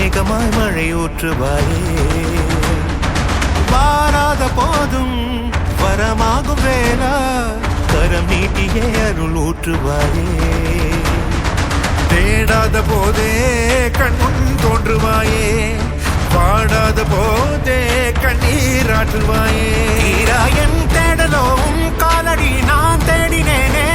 மேகமாய் மழை ஊற்றுவாயே வாராத போதும் வரமாகும் வேளா கரம் நீட்டியே அருள் ஊற்றுவாயே தேடாத போதே கண்முன் தோன்றுவாயே பாடாத போதே கண்ணீராற்றுவாயே என் தேடலோம் காலடி நான் தேடினேனே